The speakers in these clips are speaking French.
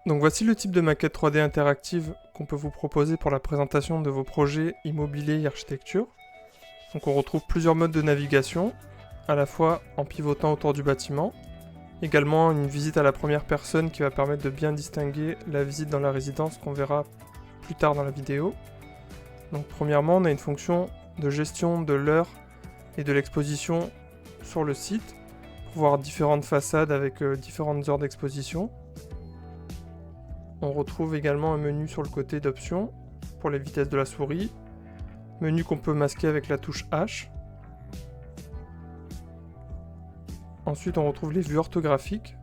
Donc voici le type de maquette 3D interactive qu'on peut vous proposer pour la présentation de vos projets immobiliers et architecture. Donc on retrouve plusieurs modes de navigation, à la fois en pivotant autour du bâtiment, également une visite à la première personne qui va permettre de bien distinguer la visite dans la résidence qu'on verra plus tard dans la vidéo. Donc premièrement, on a une fonction de gestion de l'heure et de l'exposition sur le site, pour voir différentes façades avec différentes heures d'exposition. On retrouve également un menu sur le côté d'options pour les vitesses de la souris, menu qu'on peut masquer avec la touche H. Ensuite, on retrouve les vues orthographiques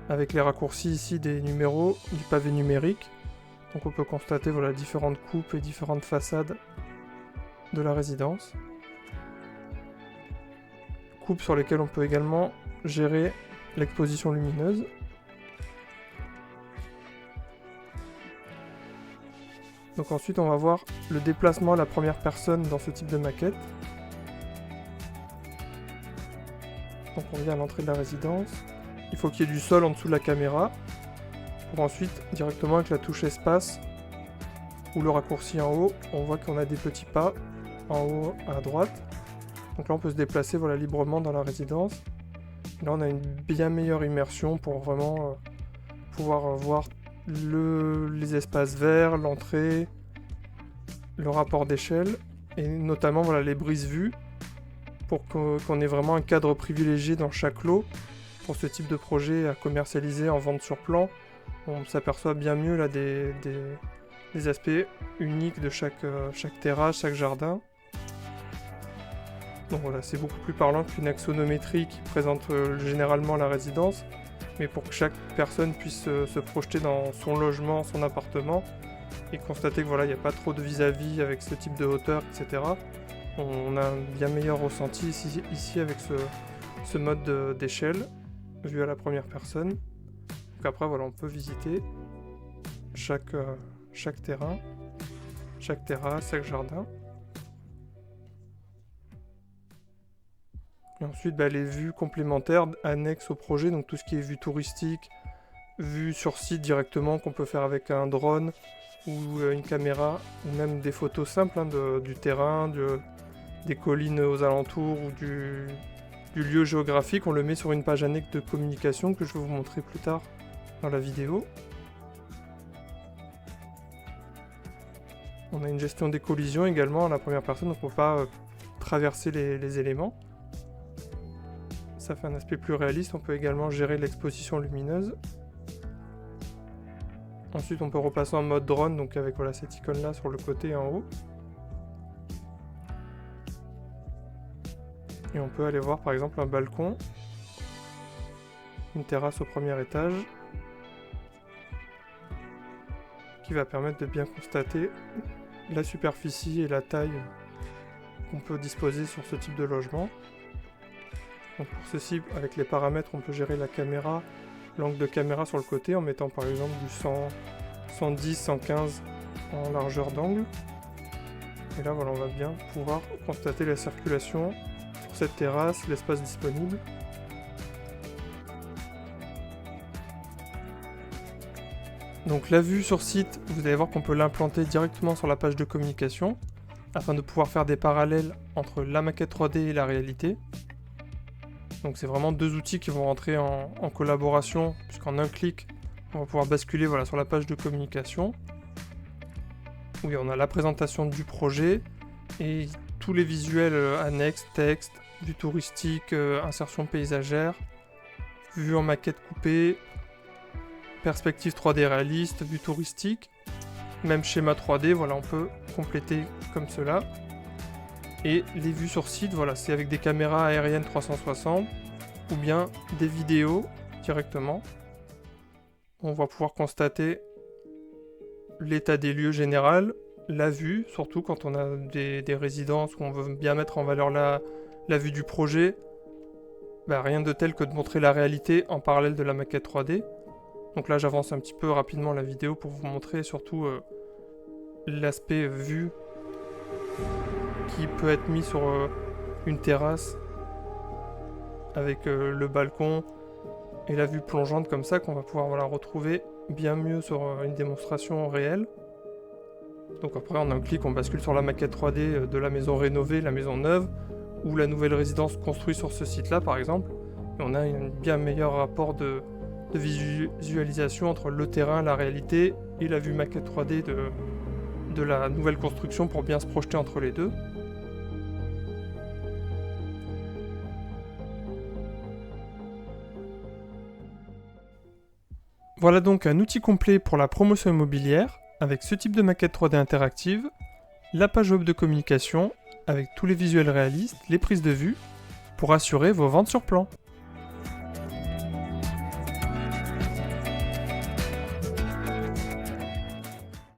avec les raccourcis ici des numéros du pavé numérique. Donc on peut constater voilà, différentes coupes et différentes façades de la résidence. Coupes sur lesquelles on peut également gérer l'exposition lumineuse. Donc ensuite on va voir le déplacement à la première personne dans ce type de maquette. Donc on vient à l'entrée de la résidence. Il faut qu'il y ait du sol en dessous de la caméra, pour ensuite, directement avec la touche espace ou le raccourci en haut, on voit qu'on a des petits pas en haut à droite. Donc là on peut se déplacer voilà, librement dans la résidence. Et là on a une bien meilleure immersion pour vraiment pouvoir voir les espaces verts, l'entrée, le rapport d'échelle, et notamment voilà, les brises-vues, pour qu'on ait vraiment un cadre privilégié dans chaque lot. Pour ce type de projet à commercialiser en vente sur plan, on s'aperçoit bien mieux là, des aspects uniques de chaque terrasse, chaque jardin. Donc voilà, c'est beaucoup plus parlant qu'une axonométrie qui présente généralement la résidence, mais pour que chaque personne puisse se projeter dans son logement, son appartement, et constater que voilà, il n'y a pas trop de vis-à-vis avec ce type de hauteur, etc. On a un bien meilleur ressenti ici avec ce mode d'échelle, vu à la première personne. Donc après, voilà, on peut visiter chaque terrain, chaque terrasse, chaque jardin. Et ensuite, les vues complémentaires annexes au projet, donc tout ce qui est vue touristique, vue sur site directement qu'on peut faire avec un drone ou une caméra, ou même des photos simples du terrain, des collines aux alentours ou du lieu géographique. On le met sur une page annexe de communication que je vais vous montrer plus tard dans la vidéo. On a une gestion des collisions également à la première personne, donc on ne peut pas traverser les éléments. Ça fait un aspect plus réaliste. On peut également gérer l'exposition lumineuse. Ensuite, on peut repasser en mode drone, donc avec voilà, cette icône-là sur le côté en haut. Et on peut aller voir par exemple un balcon, une terrasse au premier étage, qui va permettre de bien constater la superficie et la taille qu'on peut disposer sur ce type de logement. Donc pour ceci, avec les paramètres, on peut gérer la caméra, l'angle de caméra sur le côté en mettant par exemple du 100, 110, 115 en largeur d'angle. Et là voilà, on va bien pouvoir constater la circulation sur cette terrasse, l'espace disponible. Donc la vue sur site, vous allez voir qu'on peut l'implanter directement sur la page de communication afin de pouvoir faire des parallèles entre la maquette 3D et la réalité. Donc c'est vraiment deux outils qui vont rentrer en collaboration, puisqu'en un clic, on va pouvoir basculer voilà, sur la page de communication. Oui, on a la présentation du projet et tous les visuels annexes, texte, vue touristique, insertion paysagère, vue en maquette coupée, perspective 3D réaliste, vue touristique, même schéma 3D, voilà, on peut compléter comme cela. Et les vues sur site, voilà, c'est avec des caméras aériennes 360 ou bien des vidéos directement. On va pouvoir constater l'état des lieux général, la vue, surtout quand on a des résidences où on veut bien mettre en valeur la vue du projet. Rien de tel que de montrer la réalité en parallèle de la maquette 3D. Donc là j'avance un petit peu rapidement la vidéo pour vous montrer surtout l'aspect vue qui peut être mis sur une terrasse avec le balcon et la vue plongeante comme ça qu'on va pouvoir retrouver bien mieux sur une démonstration réelle. Donc après en un clic on bascule sur la maquette 3D de la maison rénovée, la maison neuve, ou la nouvelle résidence construite sur ce site-là par exemple. Et on a un bien meilleur rapport de visualisation entre le terrain, la réalité et la vue maquette 3D de la nouvelle construction pour bien se projeter entre les deux. Voilà donc un outil complet pour la promotion immobilière avec ce type de maquette 3D interactive, la page web de communication avec tous les visuels réalistes, les prises de vue pour assurer vos ventes sur plan.